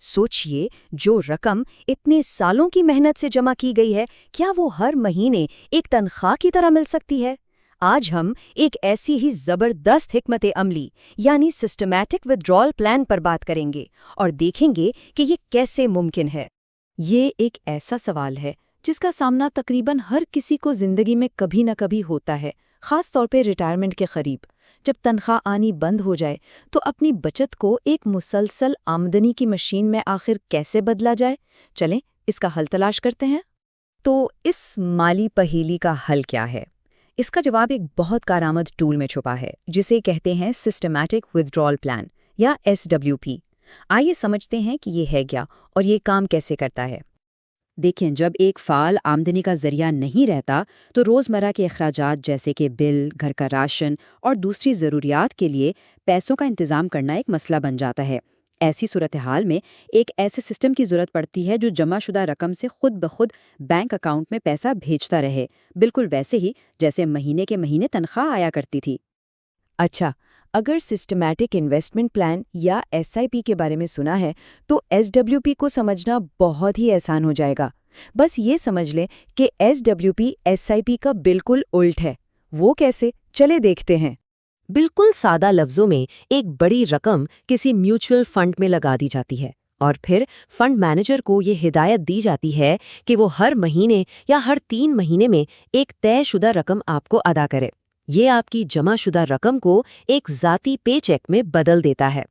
सोचिए, जो रकम इतने सालों की मेहनत से जमा की गई है, क्या वो हर महीने एक तनख्वाह की तरह मिल सकती है? आज हम एक ऐसी ही जबरदस्त हिकमत अमली यानी सिस्टमैटिक विथड्रॉल प्लान पर बात करेंगे और देखेंगे कि ये कैसे मुमकिन है। ये एक ऐसा सवाल है जिसका सामना तकरीबन हर किसी को जिंदगी में कभी न कभी होता है, खास तौर पे रिटायरमेंट के करीब। जब तनख्वाह आनी बंद हो जाए तो अपनी बचत को एक मुसलसल आमदनी की मशीन में आखिर कैसे बदला जाए? चलें इसका हल तलाश करते हैं। तो इस माली पहेली का हल क्या है? इसका जवाब एक बहुत कारआमद टूल में छुपा है, जिसे कहते हैं सिस्टमैटिक विथड्रॉल प्लान या SWP। आइए समझते हैं कि ये है क्या और ये काम कैसे करता है। देखें, जब एक फ़ाल आमदनी का जरिया नहीं रहता तो रोज़मर्रा के अखराजात जैसे कि बिल, घर का राशन और दूसरी ज़रूरियात के लिए पैसों का इंतज़ाम करना एक मसला बन जाता है। ऐसी सूरत हाल में एक ऐसे सिस्टम की ज़रूरत पड़ती है जो जमाशुदा रकम से खुद ब खुद बैंक अकाउंट में पैसा भेजता रहे, बिल्कुल वैसे ही जैसे महीने के महीने तनख्वाह आया करती थी। अच्छा, अगर सिस्टमैटिक इन्वेस्टमेंट प्लान या SIP के बारे में सुना है तो SWP को समझना बहुत ही आसान हो जाएगा। बस ये समझ लें कि SWP SIP का बिल्कुल उल्ट है। वो कैसे? चले देखते हैं। बिल्कुल सादा लफ्जों में एक बड़ी रकम किसी म्यूचुअल फंड में लगा दी जाती है और फिर फंड मैनेजर को ये हिदायत दी जाती है कि वो हर महीने या हर 3 महीने में एक तयशुदा रकम आपको अदा करे। ये आपकी जमाशुदा रकम को एक ज़ाती पे चेक में बदल देता है।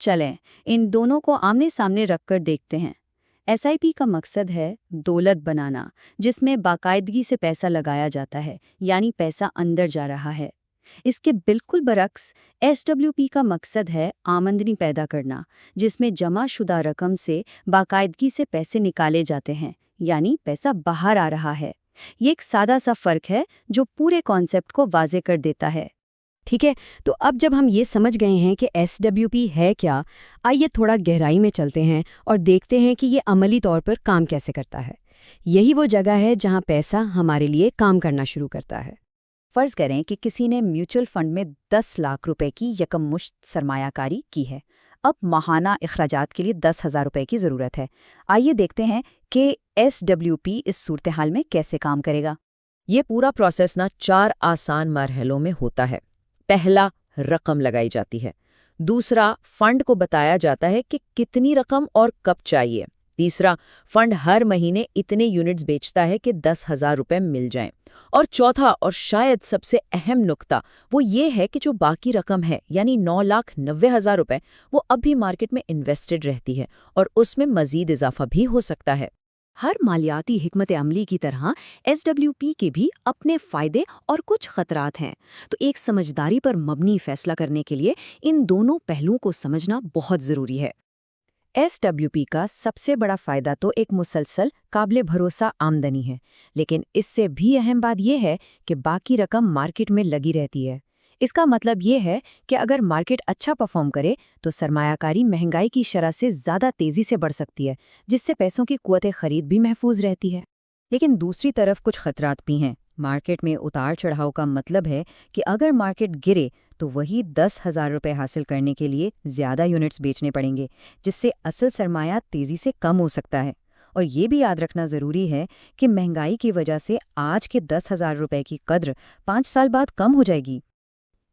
चलें, इन दोनों को आमने सामने रखकर देखते हैं। SIP का मकसद है दौलत बनाना, जिसमें बाकायदगी से पैसा लगाया जाता है, यानी पैसा अंदर जा रहा है। इसके बिल्कुल बरक्स SWP का मकसद है आमदनी पैदा करना, जिसमें जमाशुदा रकम से बाकायदगी से पैसे निकाले जाते हैं, यानी पैसा बाहर आ रहा है। ये एक सादा सा फ़र्क है जो पूरे कॉन्सेप्ट को वाज़े कर देता है। ठीक है, तो अब जब हम ये समझ गए हैं कि SWP है क्या, आइए थोड़ा गहराई में चलते हैं और देखते हैं कि ये अमली तौर पर काम कैसे करता है। यही वो जगह है जहाँ पैसा हमारे लिए काम करना शुरू करता है। फ़र्ज़ करें कि किसी ने म्यूचुअल फ़ंड में 10 लाख रुपए की यकमुश्त सरमायाकारी की है। अब माहाना अखराजात के लिए 10,000 रुपए की ज़रूरत है। आइए देखते हैं कि SWP इस सूरत हाल में कैसे काम करेगा। ये पूरा प्रोसेस 4 आसान मरहलों में होता है। पहला, रकम लगाई जाती है। दूसरा, फंड को बताया जाता है कि कितनी रकम और कब चाहिए। तीसरा, फंड हर महीने इतने यूनिट्स बेचता है कि 10,000 रुपए मिल जाएं। और चौथा और शायद सबसे अहम नुक्ता वो ये है कि जो बाकी रकम है यानी 9,90,000 रुपए, वो अब भी मार्केट में इन्वेस्टेड रहती है और उसमें मजीद इजाफा भी हो सकता है। हर मालियाती हिकमत अमली की तरह SWP के भी अपने फ़ायदे और कुछ खतरात हैं। तो एक समझदारी पर मबनी फैसला करने के लिए इन दोनों पहलुओं को समझना बहुत ज़रूरी है। SWP का सबसे बड़ा फ़ायदा तो एक मुसलसल काबिल भरोसा आमदनी है, लेकिन इससे भी अहम बात यह है कि बाकी रकम मार्केट में लगी रहती है। इसका मतलब ये है कि अगर मार्केट अच्छा परफॉर्म करे तो सरमायाकारी महंगाई की शरह से ज़्यादा तेज़ी से बढ़ सकती है, जिससे पैसों की कुव्वत खरीद भी महफूज रहती है। लेकिन दूसरी तरफ कुछ खतरात भी हैं। मार्केट में उतार चढ़ाव का मतलब है कि अगर मार्केट गिरे तो वही 10,000 रुपये हासिल करने के लिए ज़्यादा यूनिट्स बेचने पड़ेंगे, जिससे असल सरमाया तेज़ी से कम हो सकता है। और ये भी याद रखना ज़रूरी है कि महंगाई की वजह से आज के 10,000 रुपये की कद्र 5 साल बाद कम हो जाएगी।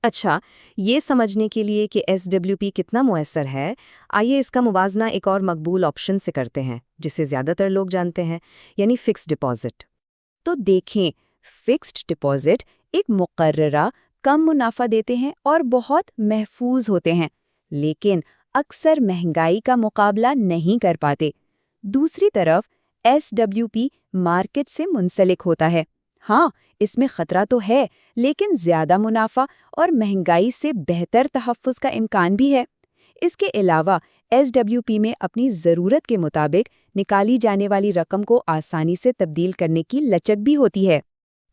अच्छा, ये समझने के लिए कि SWP कितना मुअस्सर है, आइए इसका मुवाजना एक और मकबूल ऑप्शन से करते हैं, जिसे ज़्यादातर लोग जानते हैं, यानी फ़िक्स्ड डिपॉज़िट। तो देखें, फ़िक्स्ड डिपॉज़िट एक मुकर्ररा कम मुनाफा देते हैं और बहुत महफूज होते हैं, लेकिन अक्सर महंगाई का मुकाबला नहीं कर पाते। दूसरी तरफ SWP मार्केट से मुंसलिक होता है। हाँ, इसमें खतरा तो है, लेकिन ज़्यादा मुनाफा और महंगाई से बेहतर तहफ़्फ़ुज़ का इम्कान भी है। इसके अलावा SWP में अपनी ज़रूरत के मुताबिक निकाली जाने वाली रकम को आसानी से तब्दील करने की लचक भी होती है।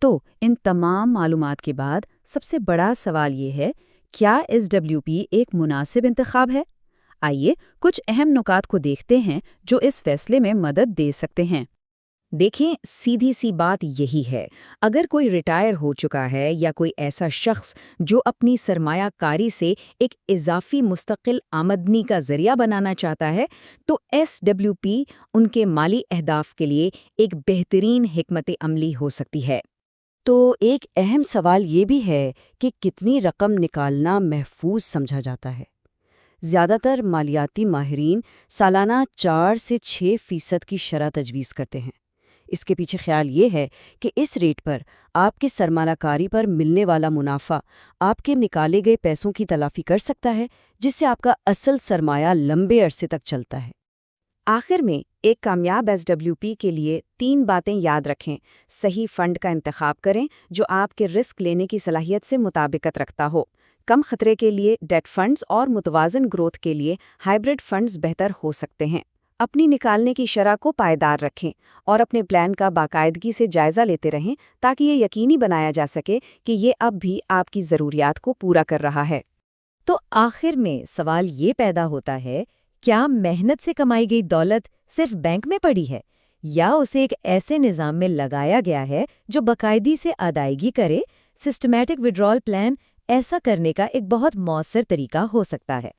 तो इन तमाम मालूमात के बाद सबसे बड़ा सवाल ये है, क्या SWP एक मुनासिब इंतखाब है? आइए कुछ अहम नुकात को देखते हैं जो इस फैसले में मदद दे सकते हैं। دیکھیں، سیدھی سی بات یہی ہے، اگر کوئی ریٹائر ہو چکا ہے یا کوئی ایسا شخص جو اپنی سرمایہ کاری سے ایک اضافی مستقل آمدنی کا ذریعہ بنانا چاہتا ہے، تو ایس ڈبلیو پی ان کے مالی اہداف کے لیے ایک بہترین حکمت عملی ہو سکتی ہے۔ تو ایک اہم سوال یہ بھی ہے کہ کتنی رقم نکالنا محفوظ سمجھا جاتا ہے؟ زیادہ تر مالیاتی ماہرین سالانہ 4 سے 6% کی شرح تجویز کرتے ہیں۔ اس کے پیچھے خیال یہ ہے کہ اس ریٹ پر آپ کے سرمایہ کاری پر ملنے والا منافع آپ کے نکالے گئے پیسوں کی تلافی کر سکتا ہے، جس سے آپ کا اصل سرمایہ لمبے عرصے تک چلتا ہے۔ آخر میں ایک کامیاب ایس ڈبلیو پی کے لیے 3 باتیں یاد رکھیں۔ صحیح فنڈ کا انتخاب کریں جو آپ کے رسک لینے کی صلاحیت سے مطابقت رکھتا ہو۔ کم خطرے کے لیے ڈیٹ فنڈز اور متوازن گروتھ کے لیے ہائبرڈ فنڈز بہتر ہو سکتے ہیں۔ اپنی نکالنے کی شرح کو پائیدار رکھیں اور اپنے پلان کا باقاعدگی سے جائزہ لیتے رہیں تاکہ یہ یقینی بنایا جا سکے کہ یہ اب بھی آپ کی ضروریات کو پورا کر رہا ہے۔ تو آخر میں سوال یہ پیدا ہوتا ہے، کیا محنت سے کمائی گئی دولت صرف بینک میں پڑی ہے، یا اسے ایک ایسے نظام میں لگایا گیا ہے جو باقاعدگی سے ادائیگی کرے؟ سسٹمیٹک وڈرال پلان ایسا کرنے کا ایک بہت مؤثر طریقہ ہو سکتا ہے۔